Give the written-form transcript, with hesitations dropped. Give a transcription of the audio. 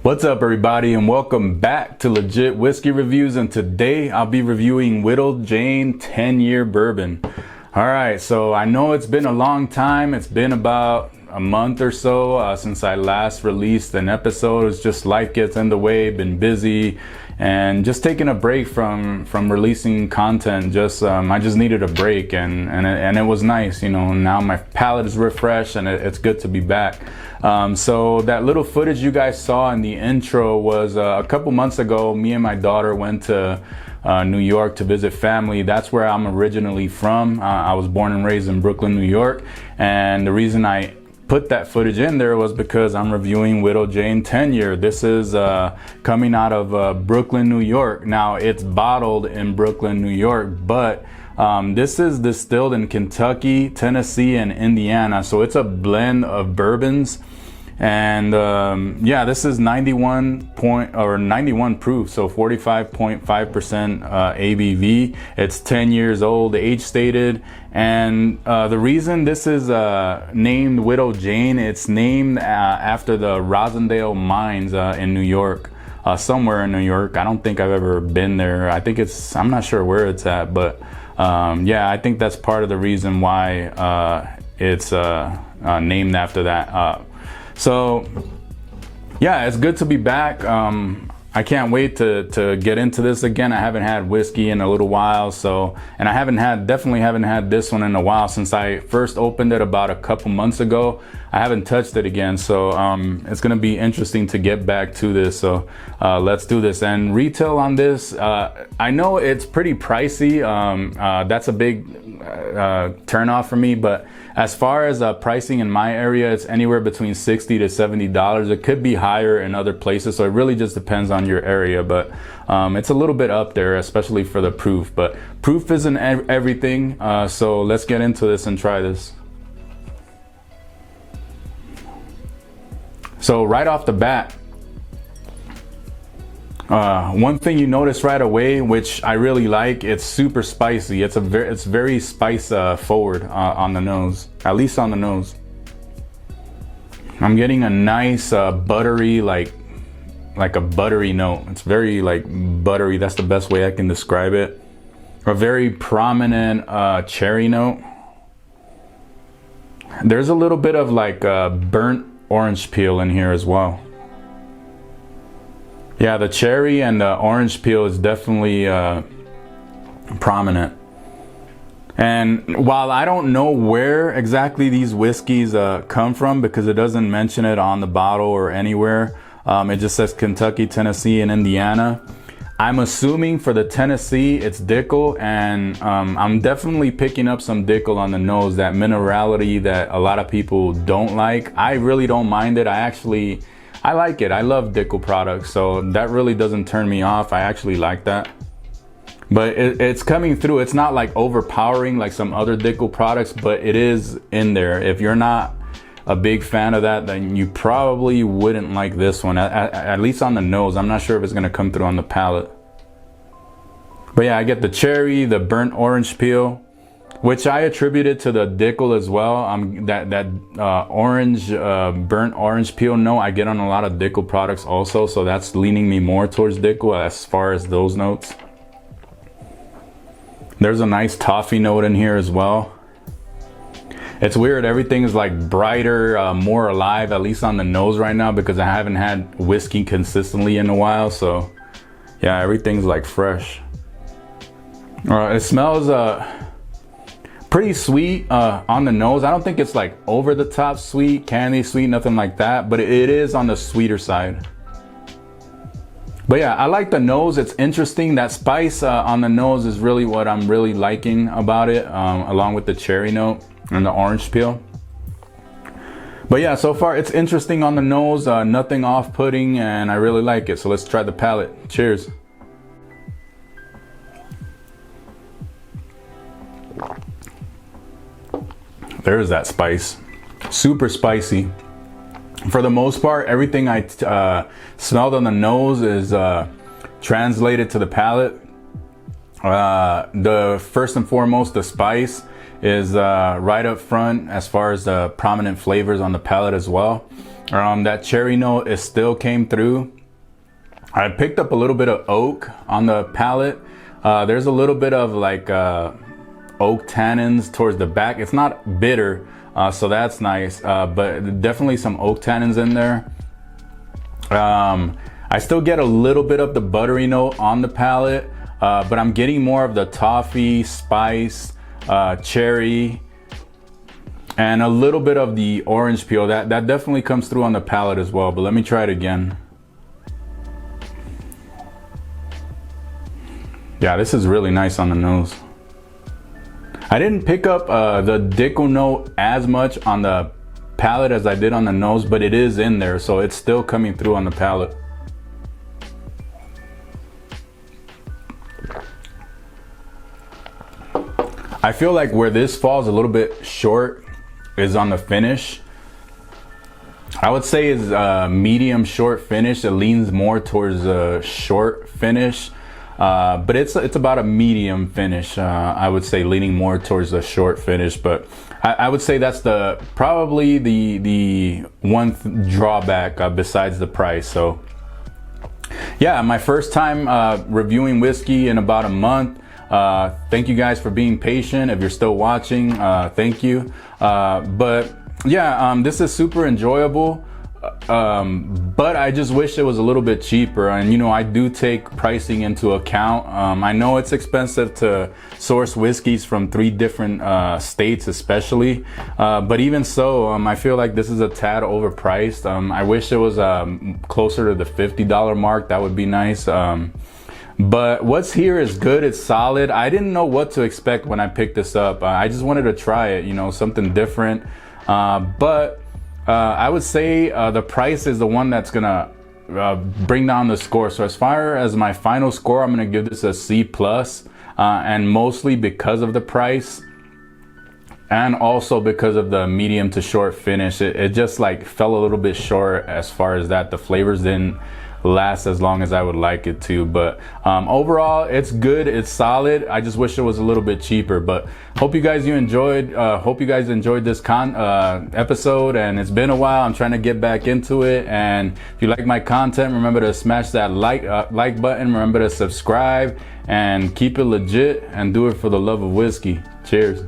What's up, everybody, and welcome back to Legit Whiskey Reviews. And today I'll be reviewing Widow Jane 10-year bourbon. All right, so I know it's been a long time. It's been about a month or so since I last released an episode. It's just life gets in the way, been busy, and just taking a break from releasing content. I just needed a break, and it was nice, you know. Now my palate is refreshed, and it's good to be back. So that little footage you guys saw in the intro was a couple months ago. Me and my daughter went to New York to visit family. That's where I'm originally from. I was born and raised in Brooklyn, New York, and the reason I put that footage in there was because I'm reviewing Widow Jane 10-year. This is coming out of Brooklyn, New York. Now it's bottled in Brooklyn, New York, but this is distilled in Kentucky, Tennessee, and Indiana. So it's a blend of bourbons. And yeah, this is 91 proof, so 45.5% ABV. It's 10 years old, age stated. And the reason this is named Widow Jane, it's named after the Rosendale mines in New York, somewhere in New York. I don't think I've ever been there. I'm not sure where it's at, but yeah, I think that's part of the reason why it's named after that. So yeah, it's good to be back. I can't wait to get into this again. I haven't had whiskey in a little while, and I definitely haven't had this one in a while. Since I first opened it about a couple months ago, I haven't touched it again. So it's gonna be interesting to get back to this. So let's do this. And retail on this, I know it's pretty pricey. That's a big turn off for me, but as far as pricing in my area, it's anywhere between $60 to $70. It could be higher in other places, so it really just depends on your area, but it's a little bit up there, especially for the proof. But proof isn't everything, so let's get into this and try this. So right off the bat, one thing you notice right away, which I really like, it's super spicy. It's very spice forward on the nose, at least on the nose. I'm getting a nice buttery, like a buttery note. It's very like buttery. That's the best way I can describe it. A very prominent cherry note. There's a little bit of like burnt orange peel in here as well. Yeah, the cherry and the orange peel is definitely prominent. And while I don't know where exactly these whiskeys come from, because it doesn't mention it on the bottle or anywhere, it just says Kentucky, Tennessee, and Indiana. I'm assuming for the Tennessee, it's Dickel, and I'm definitely picking up some Dickel on the nose, that minerality that a lot of people don't like. I really don't mind it. I like it. I love Dickel products, so that really doesn't turn me off. I actually like that. But it's coming through. It's not like overpowering like some other Dickel products, but it is in there. If you're not a big fan of that, then you probably wouldn't like this one, at least on the nose. I'm not sure if it's gonna come through on the palate. But yeah, I get the cherry, the burnt orange peel, which I attributed to the Dickel as well. That orange, burnt orange peel note I get on a lot of Dickel products also, so that's leaning me more towards Dickel as far as those notes. There's a nice toffee note in here as well. It's weird, everything is like brighter, more alive, at least on the nose right now, because I haven't had whiskey consistently in a while. So yeah, everything's like fresh. It smells pretty sweet on the nose. I don't think it's like over the top sweet, candy sweet, nothing like that, but it is on the sweeter side. But yeah, I like the nose. It's interesting. That spice on the nose is really what I'm really liking about it, along with the cherry note and the orange peel. But yeah, so far it's interesting on the nose, nothing off-putting, and I really like it. So let's try the palate. Cheers. There's that spice. Super spicy. For the most part, everything I smelled on the nose is translated to the palate. The first and foremost, the spice is right up front as far as the prominent flavors on the palate as well. That cherry note is still came through. I picked up a little bit of oak on the palate. There's a little bit of like oak tannins towards the back. It's not bitter, so that's nice, but definitely some oak tannins in there. I still get a little bit of the buttery note on the palate, but I'm getting more of the toffee, spice, cherry, and a little bit of the orange peel. That definitely comes through on the palate as well, but let me try it again. Yeah, this is really nice on the nose. I didn't pick up the Dickel note as much on the palate as I did on the nose, but it is in there, so it's still coming through on the palate. I feel like where this falls a little bit short is on the finish. I would say is medium short finish. It leans more towards a short finish. But it's about a medium finish. I would say leaning more towards the short finish, but I would say that's probably the one drawback besides the price. So yeah, my first time reviewing whiskey in about a month. Thank you guys for being patient. If you're still watching, thank you. But yeah, this is super enjoyable. But I just wish it was a little bit cheaper, and you know, I do take pricing into account. I know it's expensive to source whiskeys from 3 different states especially, but even so, I feel like this is a tad overpriced. I wish it was closer to the $50 mark. That would be nice. But what's here is good. It's solid. I didn't know what to expect when I picked this up. I just wanted to try it, you know, something different. But I would say the price is the one that's gonna bring down the score. So as far as my final score, I'm gonna give this a C+, and mostly because of the price, and also because of the medium to short finish. It just like fell a little bit short as far as that. The flavors didn't last as long as I would like it to, but overall it's good, it's solid. I just wish it was a little bit cheaper, but hope you guys enjoyed this episode. And it's been a while. I'm trying to get back into it, and if you like my content, remember to smash that like button. Remember to subscribe and keep it legit, and do it for the love of whiskey. Cheers.